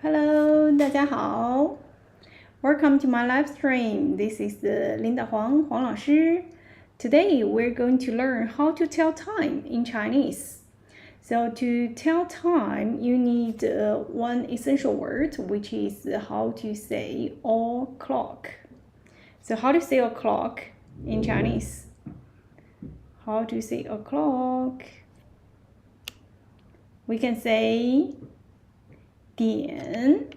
Hello，大家好。Welcome to my live stream. This is Linda Huang 老师。Today we're going to learn how to tell time in Chinese. So to tell time, you need one essential word, which is how to say o'clock. So how to say o'clock in Chinese? How to say o'clock? We can say 点.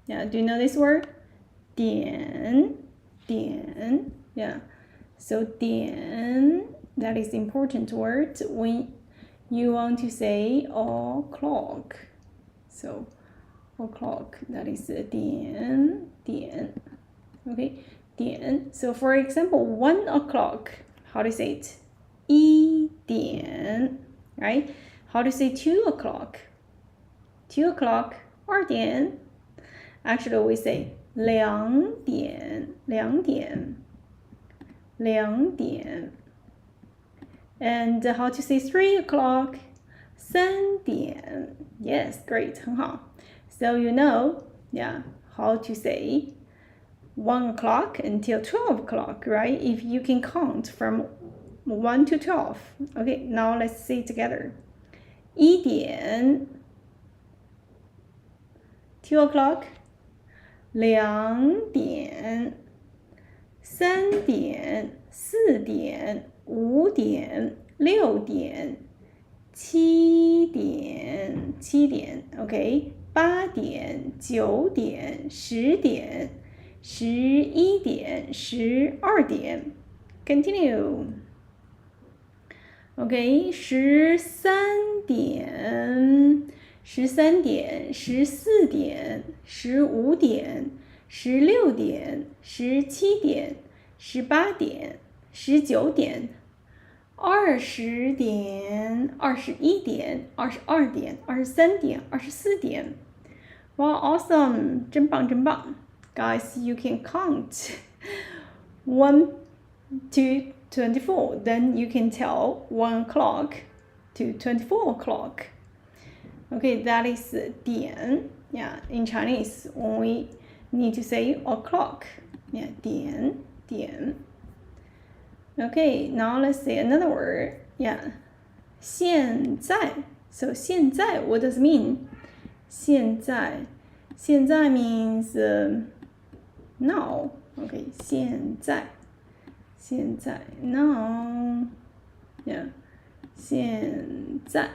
Yeah, do you know this word? 点. Yeah. So 点, that is important word when you want to say o'clock. So o'clock, that is 点. Okay, 点. So for example, 1 o'clock, how to say it? 一点, right? How to say 2 o'clock? 2 o'clock, 2点. Actually, we say 2点. And how to say 3 o'clock? 3点. Yes, great, 很好. So you know, yeah, how to say 1 o'clock until 12 o'clock, right? If you can count from 1 to 12. Okay, now let's say it together. 一点. 2 o'clock, 2点, 3点, 4点, 5点, 6点, 7点, okay, 8点, 9点, 10点, 11点, 12点. Continue. Okay, 13点. 13点, 14点, 15点, 16点, 17点, 18点, 19点, 20点, 21点, 22点, 23点, 24点. Wow, awesome. 真棒. Guys, you can count 1 to 24. Then you can tell 1 o'clock to 24 o'clock. Okay, that is 点. Yeah, in Chinese, when we need to say o'clock. Yeah, 点. Okay, now let's say another word. Yeah, 现在. So 现在, what does it mean? 现在means now. Okay, 现在. Now. Yeah, 现在.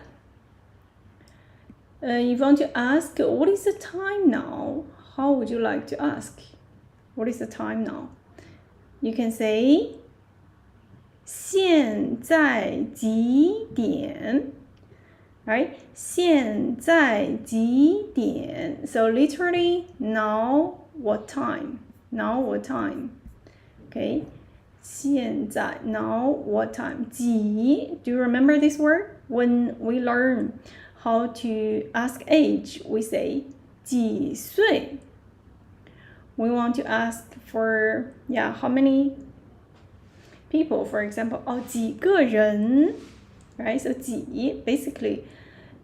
If you want to ask, what is the time now? How would you like to ask? What is the time now? You can say 现在几点? Right? 现在几点? So literally, now what time? Okay? 现在, now what time? 几, do you remember this word? When we learn how to ask age, we say 几岁. We want to ask for, how many people, for example, 几个人, right? So 几 basically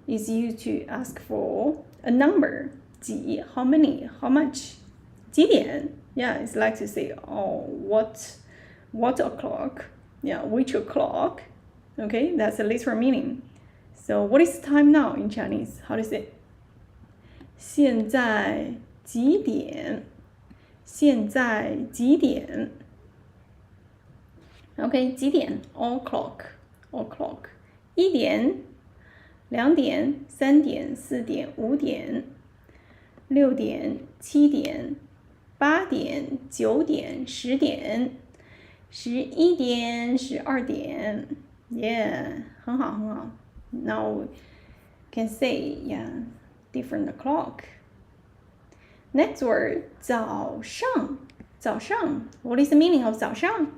is used to ask for a number. 几, how many, how much? 几点, it's like to say, what o'clock? Yeah, which o'clock? Okay, that's a literal meaning. So what is time now in Chinese? How to say? 现在几点? Okay, 几点? O'clock. 一点, 2点, 3点, 4点, 5点, 6点, 7点, 8点, 9点, 10点, 11点, 12点. Yeah, 很好. Now we can say, different o'clock. Next word, 早上. What is the meaning of 早上?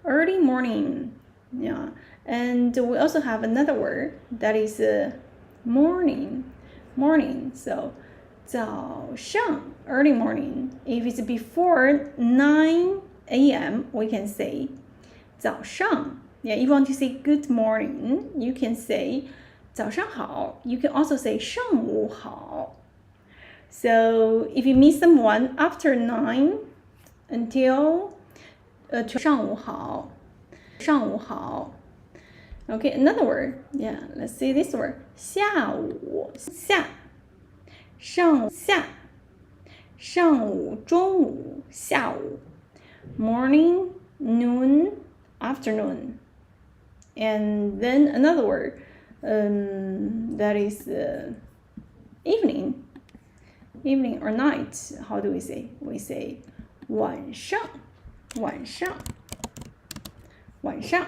Early morning. Yeah, and we also have another word that is morning. So 早上, early morning. If it's before 9 a.m., we can say 早上. Yeah, if you want to say good morning, you can say 早上好. You can also say 上午好. So if you meet someone after 9 until 上午好，上午好。Okay, another word. Yeah, let's see this word. 下午下，上午下，上午中午下午。Morning, noon, afternoon. And then another word, that is evening or night. How do we say? We say 晚上，晚上，晚上。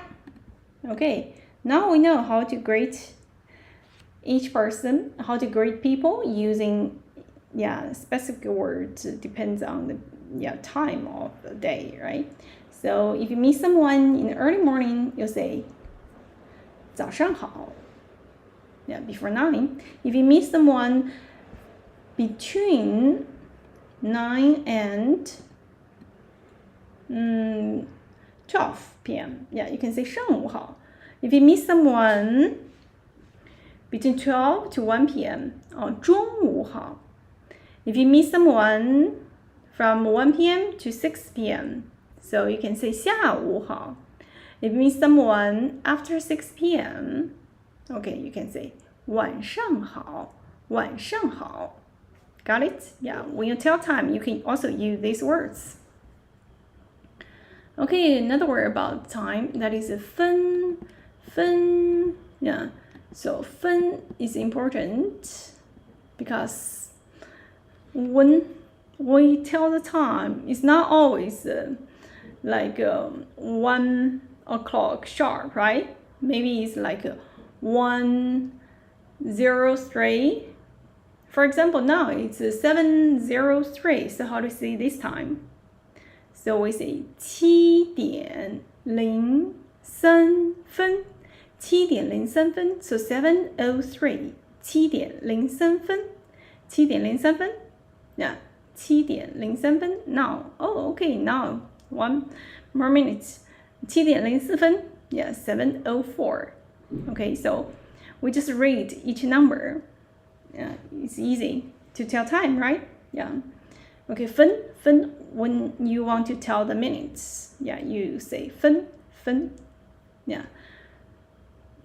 Okay, now we know how to greet each person, how to greet people using specific words. Depends on the time of the day, right? So if you meet someone in the early morning, you'll say 早上好. Yeah, before 9. If you meet someone between 9 and 12 p.m. Yeah, you can say 上午好. If you meet someone between 12 to 1 p.m. 中午好. If you meet someone from 1 p.m. to 6 p.m. So you can say 下午好. If you meet someone after 6 p.m. Okay, you can say 晚上好, 晚上好. Got it? Yeah, when you tell time, you can also use these words. Okay, another word about time, that is 分. Yeah, so 分 is important because when we tell the time, it's not always like 1 o'clock sharp, right? Maybe it's like 1:03. For example, now it's 7:03. So how do you say this time? So we say 7:03 7:03 分. So 7:03 7:03 7:03 Yeah, 7:03 分. Now, okay, now 1 more minute. 7:04 分. Yeah, 7:04. Okay, so we just read each number. Yeah, it's easy to tell time, right? Yeah. Okay, 分 when you want to tell the minutes. Yeah, you say 分. Yeah.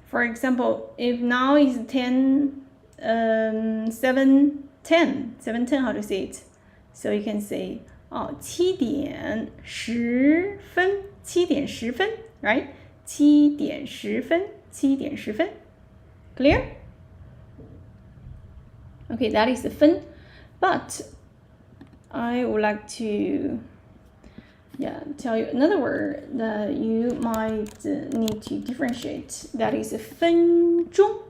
For example, if now is 7:10, how to say it? So you can say 7:10 分, right? 7:10 分. Clear? Okay, that is the 分. But I would like to tell you another word that you might need to differentiate. That is 分钟.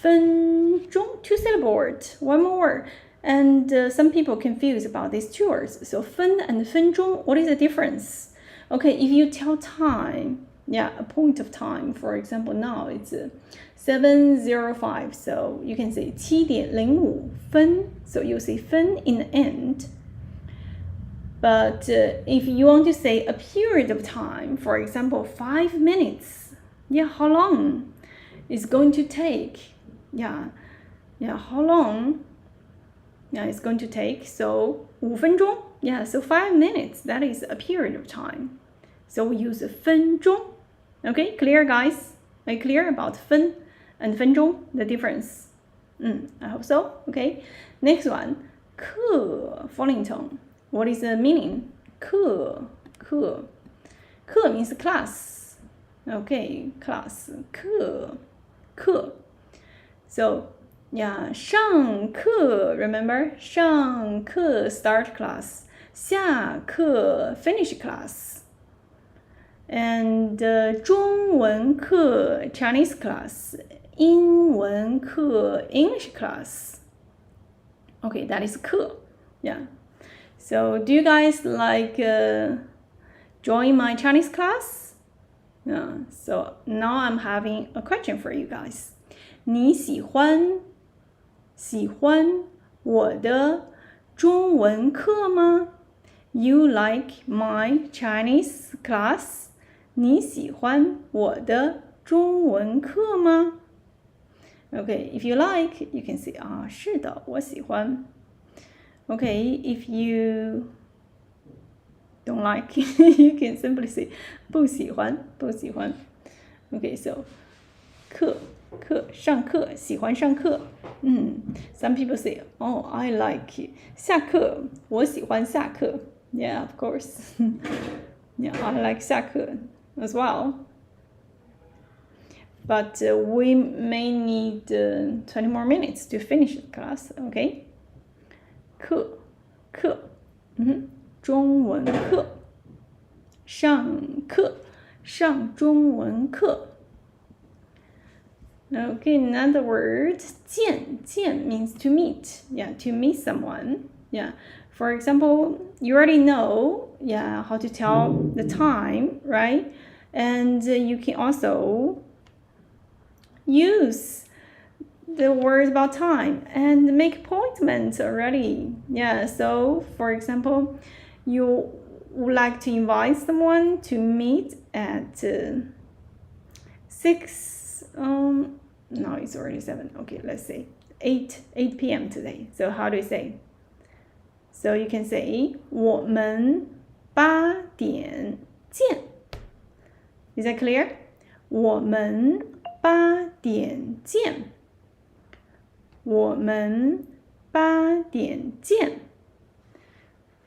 2-syllable word. One more word. And some people confuse about these two words. So 分 and 分钟, what is the difference? Okay, if you tell time, a point of time, for example, now it's 7:05, so you can say 7:05分. So you say 分 in the end. But if you want to say a period of time, for example, 5 minutes, how long is going to take? How long? It's going to take. So 5分钟. So 5 minutes. That is a period of time. So we use 分钟. Okay, clear, guys? Are you clear about 分 and 分钟, the difference? I hope so. Okay. Next one, 课 falling tone. What is the meaning? 课 means class. Okay, class. 课. So, 上课, remember? 上课 start class. 下课 finish class. And 中文课 Chinese class. 英文课 English class. Okay, that is 课. So do you guys like join my Chinese class? So now I'm having a question for you guys. 你喜欢我的中文课吗? You like my Chinese class? 你喜欢我的中文课吗? Okay, if you like, you can say 是的，我喜欢. Okay, if you don't like, you can simply say 不喜欢 Okay, so 上课喜欢上课Some people say, oh, I like 下课我喜欢下课 Yeah, of course. Yeah, I like 下课 as well. But we may need 20 more minutes to finish the class, okay? 课中文课上课上中文课 Okay, another word 见 means to meet. Yeah, to meet someone. Yeah. For example, you already know how to tell the time, right? And you can also use the word about time and make appointments already. Yeah, so for example, you would like to invite someone to meet at 6 no, it's already 7. Okay, let's say 8 p.m. today. So how do you say? So you can say 我们8点见 Is that clear? 我们8点见我们8点见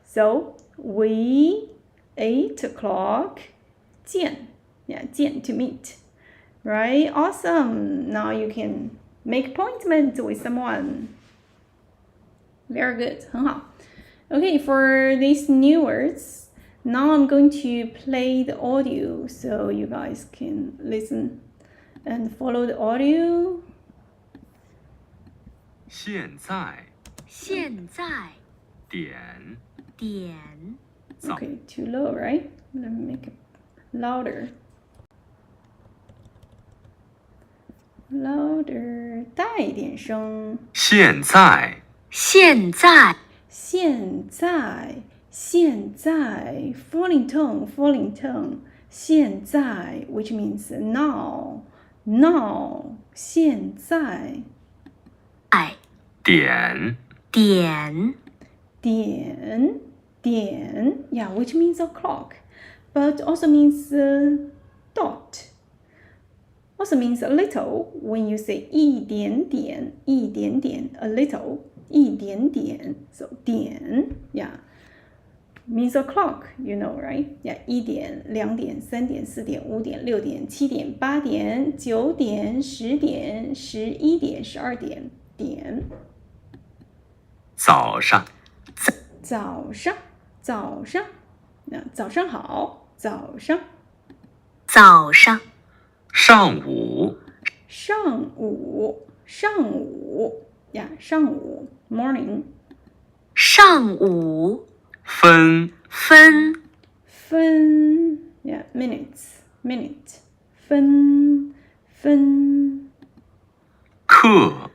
So we 8 o'clock 见 Yeah, 见 to meet. Right? Awesome. Now you can make appointment with someone. Very good. 很好. Okay, for these new words, now I'm going to play the audio so you guys can listen and follow the audio. 现在点 Okay, too low, right? Let me make it louder. Louder. 大一点声。现在现在 falling tone 现在 which means now 现在点Yeah, which means o'clock but also means dot also means a little when you say 一点点 a little 一点点 so 点 yeah means o'clock you know right yeah 1点2点3点4点5点6点7点8点9点10点11点12点点早上那早上好早上上午yeah 上午 morning 分 yeah minute 分课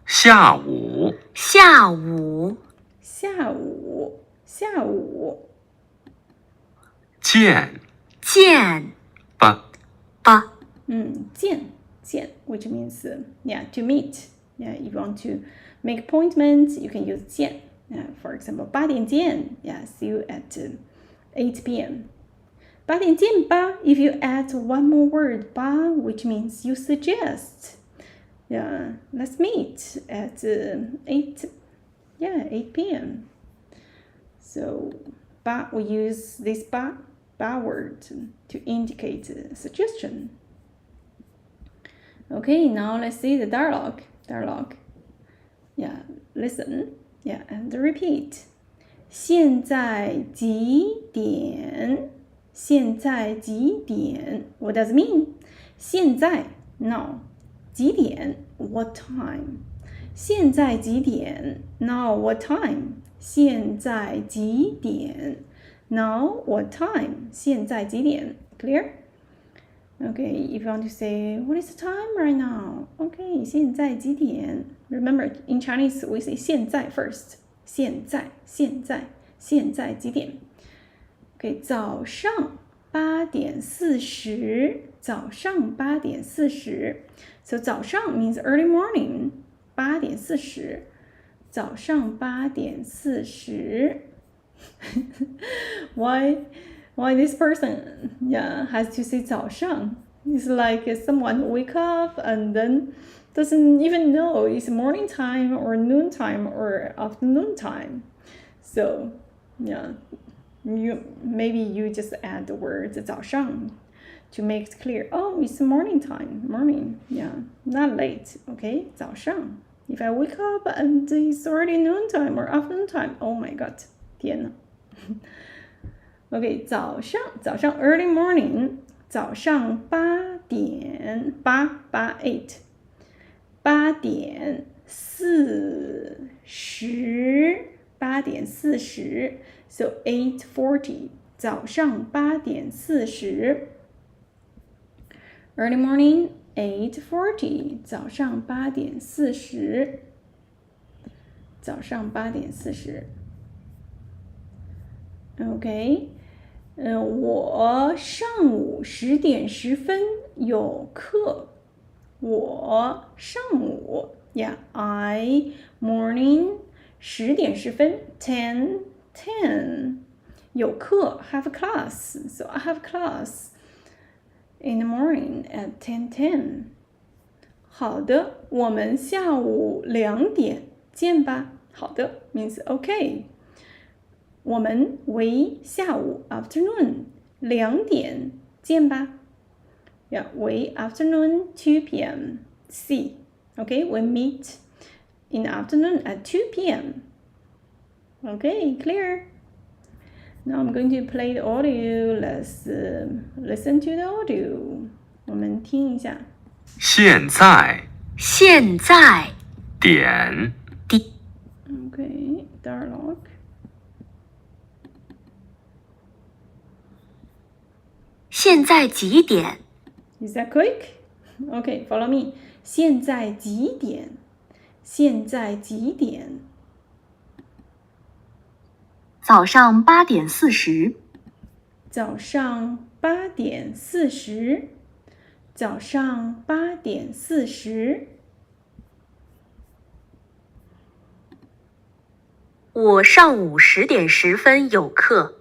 下午见吧见 which means yeah to meet yeah if you want to make appointments you can use 见 for example 8点见 yeah see you at 8 p.m. 8点见吧 if you add one more word 吧 which means you suggest yeah let's meet at 8 p.m. so 吧 we use this 吧 word to indicate a suggestion. Okay, now let's see the dialogue. Yeah, listen. Yeah, and repeat. 现在几点 What does it mean? 现在 now 几点 What time? 现在几点 Now what time? 现在几点 Now what time? 现在几点 Clear? Okay, if you want to say, what is the time right now? Okay, 现在几点 Remember, in Chinese, we say 现在 first. 现在几点 Okay, 早上8点40，早上8点40。So 早上 means early morning， 8点40，早上8点40。Why this person has to say 早上? It's like someone wake up and then doesn't even know it's morning time or noon time or afternoon time. So maybe you just add the words 早上 to make it clear. Oh, it's morning time, morning. Not late. Okay, 早上. If I wake up and it's already noon time or afternoon time, oh my god, 天哪。OK， 早上 early morning， 早上8点8 8 8点40 8点40 So 8:40， 早上8点40 Early morning 8:40， 早上8点40，早上8点40。OK， 我上午10点10分有课。我上午 I morning 10点10分 10 有课 have a class. So I have class in the morning at 10:10. 好的，我们下午2点见吧。好的 means okay. 我们为下午 afternoon 2点见吧。为 afternoon 2 p.m. C. Okay, we meet in the afternoon at 2 p.m. Okay, clear? Now I'm going to play the audio. Let's listen to the audio. 我们听一下。现在点 Okay, dialogue. 现在几点？ Is that quick? Okay, follow me. 现在几点？现在几点？早上8点40。早上8点40。早上8点40。我上午10点10分有课。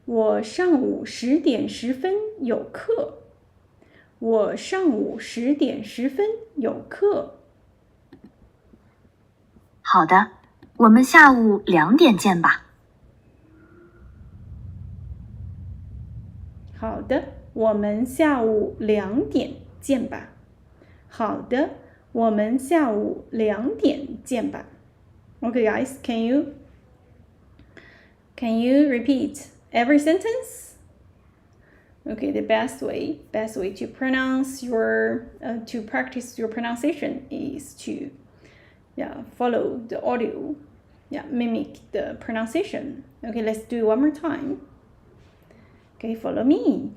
我上午10点10分有课。我上午10点10分有课。好的，我们下午2点见吧。好的，我们下午2点见吧。好的，我们下午2点见吧。Okay, guys, can you repeat every sentence? Okay, the best way to pronounce to practice your pronunciation is to follow the audio, mimic the pronunciation. Okay, let's do it one more time. Okay, follow me.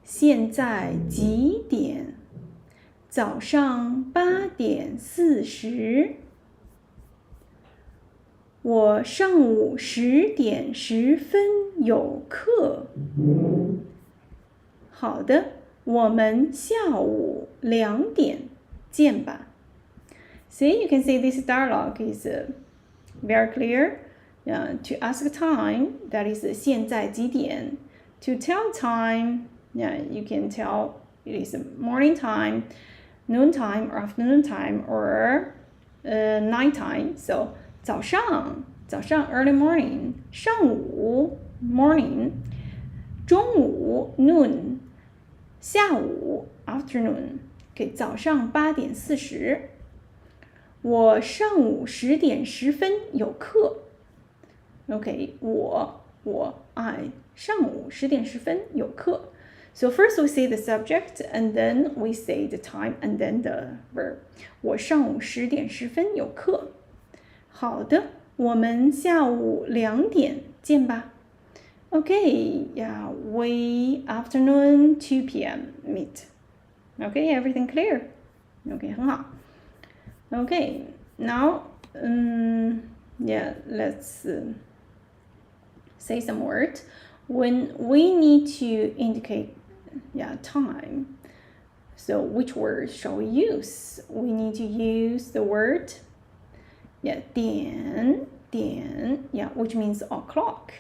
现在几点？早上8点40。我上午10点10分有课。好的，我们下午2点见吧。See, you can see this dialogue is very clear. To ask a time, that is 现在几点。To tell time, you can tell it is morning time, noon time, or afternoon time, or night time. So 早上 early morning, 上午 morning, 中午 noon, 下午 afternoon. Okay, 早上8点40。我上午10点10分有课。Okay, I 上午10点10分有课。So first we say the subject, and then we say the time, and then the verb. 我上午10点10分有课。好的，我们下午2点见吧。Okay, we afternoon 2 p.m. meet. Okay, everything clear? Okay, 很好。Okay, now, let's say some words. when we need to indicate time. So which word shall we use? We need to use the word 点 which means o'clock.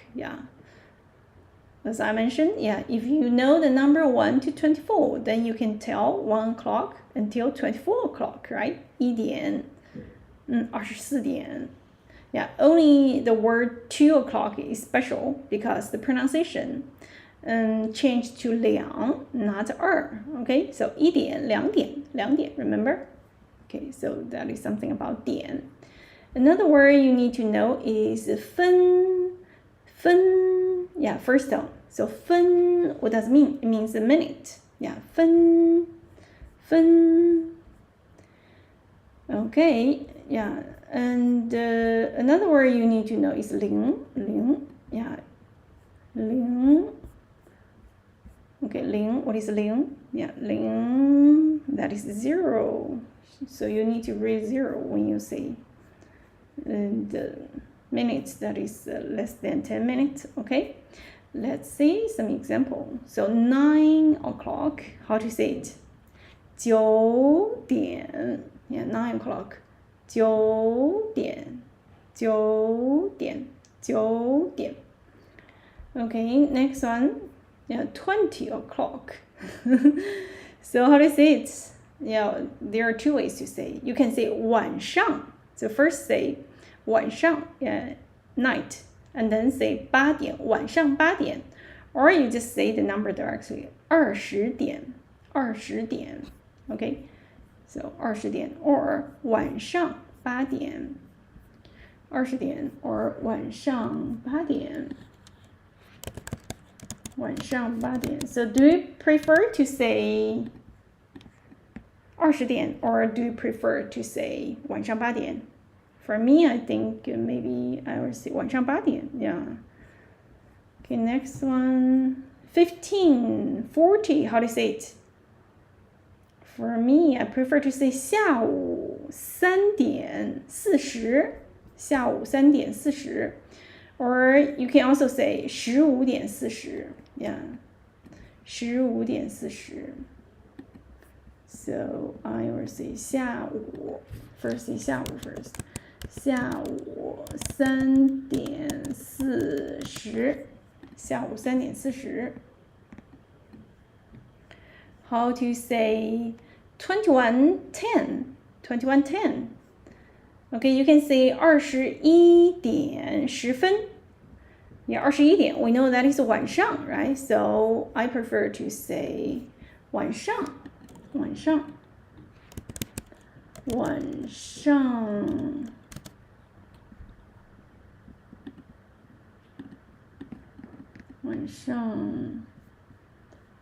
As I mentioned, if you know the number 1 to 24, then you can tell 1 o'clock until 24 o'clock, right? 1点 24点 only the word 2 o'clock is special because the pronunciation changed to 2, not 2. Okay, so 1点 2点 remember? Okay, so that is something about 点. Another word you need to know is 分 first tone. So 分 what does it mean? It means a minute. 分 okay, and another word you need to know is 零 零 okay, 零 what is 零? 零 that is 0, so you need to read 0 when you say the minutes that is less than 10 minutes. Okay, let's see some example. So 9 o'clock, how to say it? 9点 9 o'clock 9点 Okay, next one 20 o'clock so how to say it? There are 2 ways to say. You can say 晚上, so first say 晚上 night, and then say 8点 晚上8点, or you just say the number directly 20点 okay, so 20点 or 晚上8点 20点 or 晚上8点 晚上8点. So do you prefer to say 20点 or do you prefer to say 晚上8点? For me, I think maybe I would say 晚上8点. Okay, next one 15:40, how do you say it? For me, I prefer to say 下午3点40 下午3点40, or you can also say 15点40 15点40. So I will say 下午 first, say 下午 first. 下午3点40下午3点40. How to say 21:10 21:10? Okay, you can say 21点10分 21点 we know that is 晚上 right? So I prefer to say 晚上晚上晚上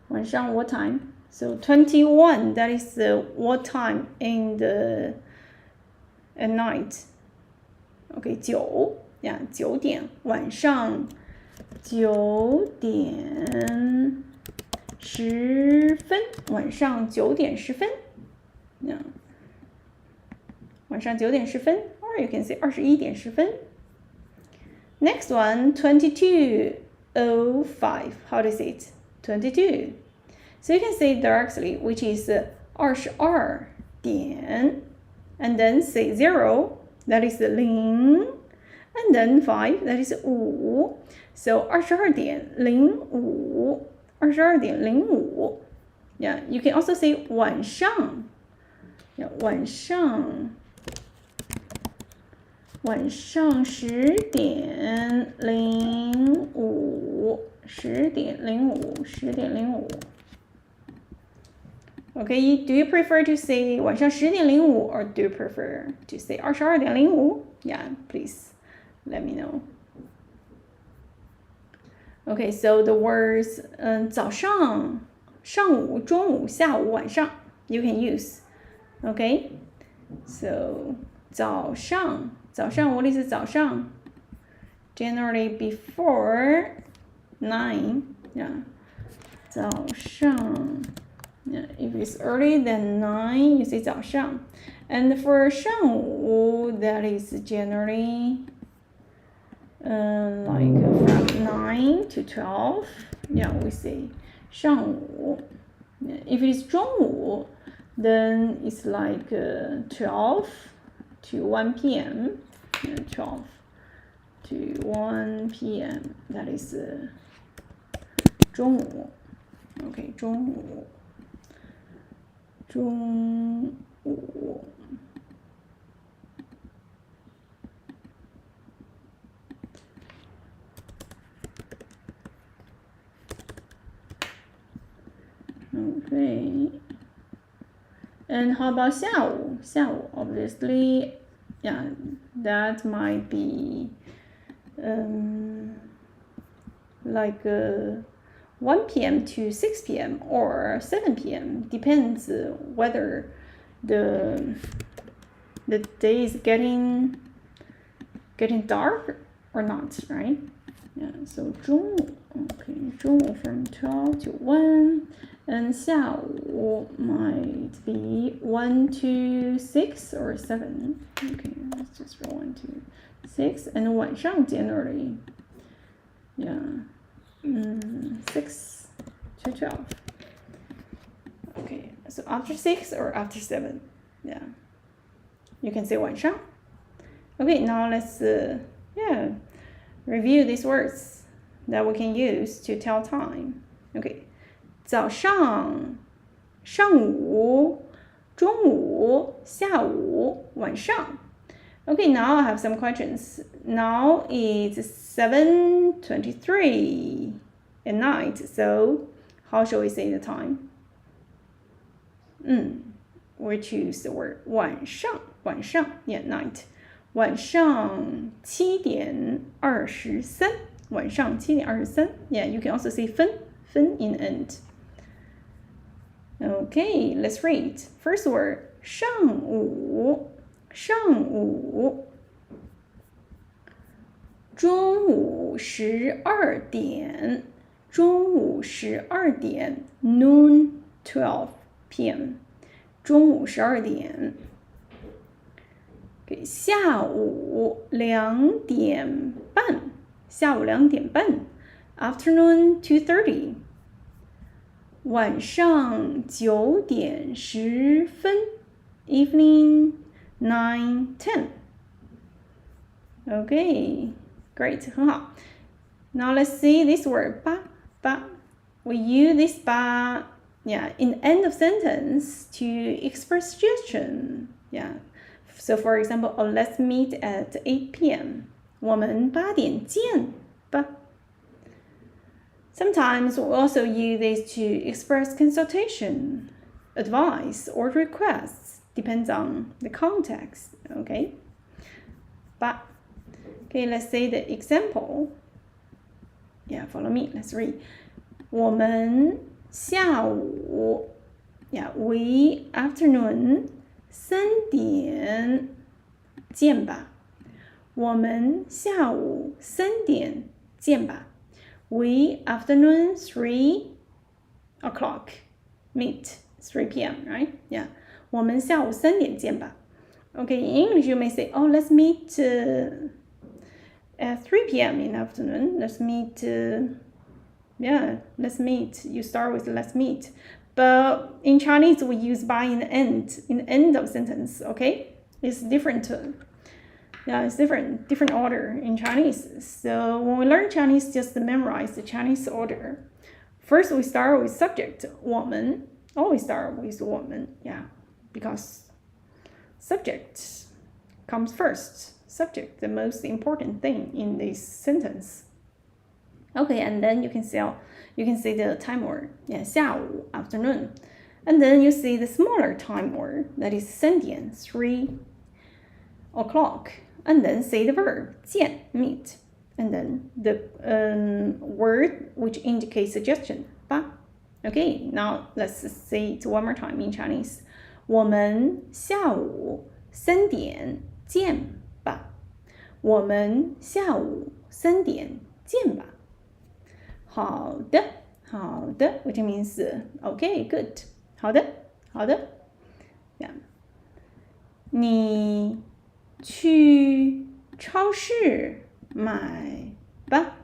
晚上 what time? So 21, that is what time in the at night? Okay, 9 9点晚上9点10分晚上9点10分晚上9点10分 or you can say 21点10分. Next one 22:05, how to say it? 22. So you can say directly, which is 22点 and then say 0, that is 0, and then 5, that is 5. So 22点05 22点05. You can also say 晚上晚上10点05 10点05 Okay, do you prefer to say 晚上10点05 or do you prefer to say 22点05? Please let me know. Okay, so the words 早上上午中午下午晚上 you can use. Okay, so 早上 what is 早上? Generally before 9. 早上 if it's earlier than 9, you say 早上. And for 上午, that is generally like from 9 to 12. Yeah, we say 上午. If it's 中午, then it's like 12 to 1 p.m. 12 to 1 p.m. That is 中午. Okay, 中午. 中午. Okay. And how about 下午? 下午, obviously, yeah, that might be like 1 p.m. to 6 p.m. or 7 p.m. Depends whether the day is getting dark or not, right? Yeah, so 中午, okay, 中午 from 12 to 1, and 下午 might be 1 to 6 or 7. Okay, let's just roll 1 to 6, and 晚上 generally, yeah, 6 to 12. Okay, so after 6 or after 7, yeah, you can say 晚上. Okay, now let's review these words that we can use to tell time. Okay, 早上, 上午, 中午, 下午, 晚上. Okay, now I have some questions. Now it's 7:23 at night, so how shall we say the time? We choose the word 晚上, 晚上, yeah, night. 晚上7点23. 晚上7点23. Yeah, you can also say 分 in end. Okay, let's read. First word, 上午, 上午. 中午12点, 中午12点, noon 12 p.m. 中午12点. Okay, 下午2点半, 下午2点半, afternoon 2:30. 晚上9点10分, evening 9:10. Okay, great, 很好. Now let's see this word, 吧, 吧. We use this 吧, yeah, in the end of sentence to express suggestion. Yeah. So for example, let's meet at 8 p.m. 我们8点见吧. Sometimes we also use this to express consultation, advice, or requests. Depends on the context, okay? But, okay, let's say the example. Yeah, follow me, let's read. 我们下午, yeah, we afternoon 3点见吧. 我们下午3点见吧. We afternoon 3 o'clock meet 3 p.m. right? Yeah. 我们下午3点见吧. Okay, in English you may say, oh, let's meet at 3 p.m. in the afternoon. Let's meet. Let's meet. You start with let's meet. But in Chinese we use by in the end of sentence. Okay, it's different. It's different order in Chinese. So when we learn Chinese, just memorize the Chinese order. First, we start with subject, 我们. Always start with 我们, yeah, because subject comes first. Subject, the most important thing in this sentence. Okay, and then you can say the time word, yeah, 下午, afternoon. And then you see the smaller time word, that is 3点, 3 o'clock. And then say the verb, 见, meet. And then the word which indicates suggestion, 吧. Okay, now let's say it one more time in Chinese. 我们下午3点见吧. 我们下午3点见吧. 好的, 好的, which means okay, good. 好的, 好的. Yeah. 你去超市买吧。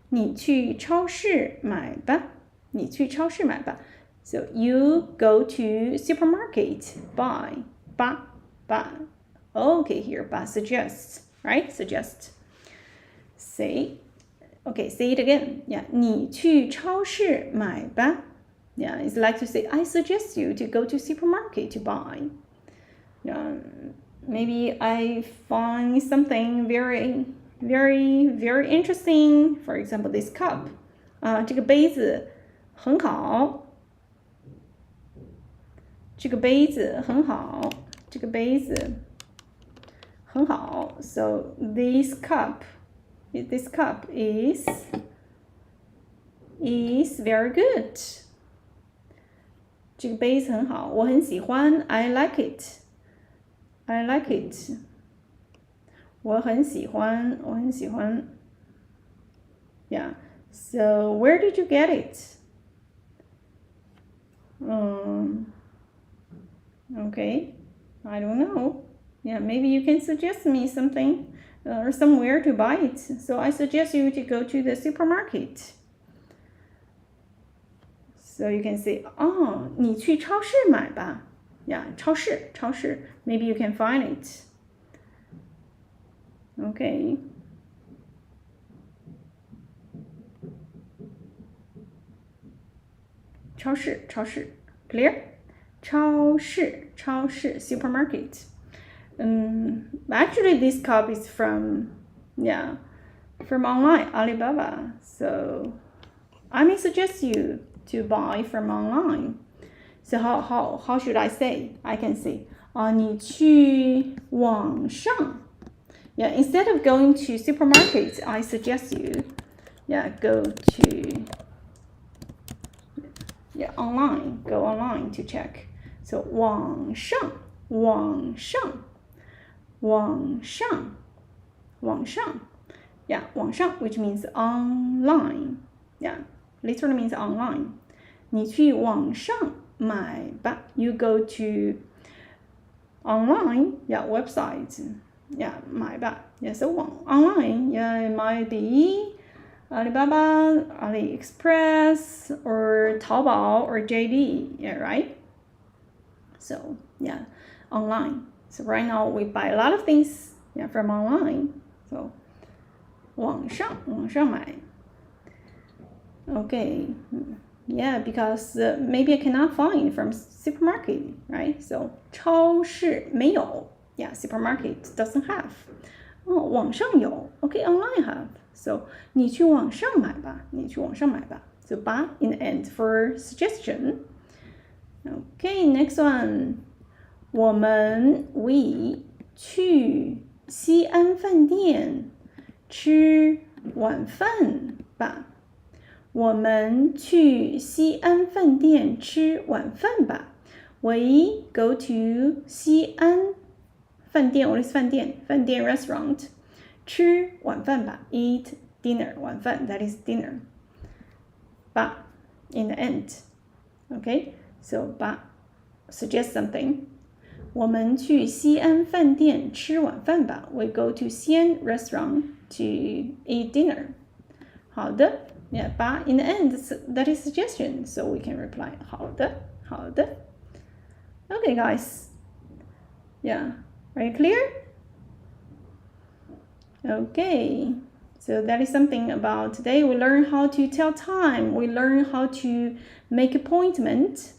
你去超市买吧。你去超市买吧。So you go to supermarket, buy, 吧 Okay, here, 吧 suggests, right? Suggest. Say it again. Yeah, 你去超市买吧。Yeah, it's like to say, I suggest you to go to supermarket to buy. Yeah, maybe I find something very, very, very interesting. For example, this cup. 这个杯子很好。这个杯子很好。这个杯子很好。So this cup is very good. 这个杯子很好，我很喜欢。I like it. 我很喜欢。Yeah. So where did you get it? Okay. I don't know. Yeah, maybe you can suggest me something or somewhere to buy it. So I suggest you to go to the supermarket. So you can say, 你去超市买吧。Yeah, 超市。Maybe you can find it. Okay. 超市 Clear? 超市 supermarket. Actually, this cup is from online, Alibaba. So I may suggest you to buy from online. So how should I say? I can say, 你去网上. Yeah, instead of going to supermarket, I suggest you, go to online. Go online to check. So 网上 Yeah, 网上 which means online. Yeah, literally means online. 你去网上买吧。You go to online, website. Yeah, 买吧。Yeah, so online, it might be Alibaba, AliExpress, or Taobao, or JD, right? So, online. So right now we buy a lot of things, from online. So, 网上买. Okay. Yeah, because maybe I cannot find from supermarket, right? So, 超市没有. Yeah, supermarket doesn't have. 网上有. Okay, online have. So, 你去网上买吧. So, 吧 in the end for suggestion. Okay, next one. We 去西安饭店吃晚饭吧。我们去西安饭店吃晚饭吧。We go to 西安饭店 What is 饭店 restaurant. 吃晚饭吧 Eat dinner 晚饭 That is dinner. 吧 in the end. Okay, so 吧 suggest something. 我们去西安饭店吃晚饭吧。We go to 西安 restaurant to eat dinner. 好的。吧 in the end, that is suggestion. So we can reply 好的。Okay, guys. Yeah, are you clear? Okay. So that is something about today. We learn how to tell time. We learn how to make appointment.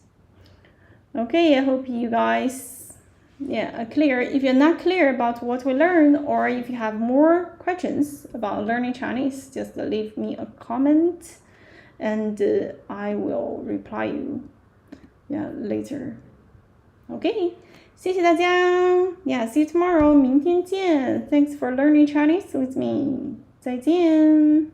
Okay, I hope you guys are clear. If you're not clear about what we learned, or if you have more questions about learning Chinese, just leave me a comment and I will reply you later. Okay, 谢谢大家. See you tomorrow. 明天见. Thanks for learning Chinese with me. 再见.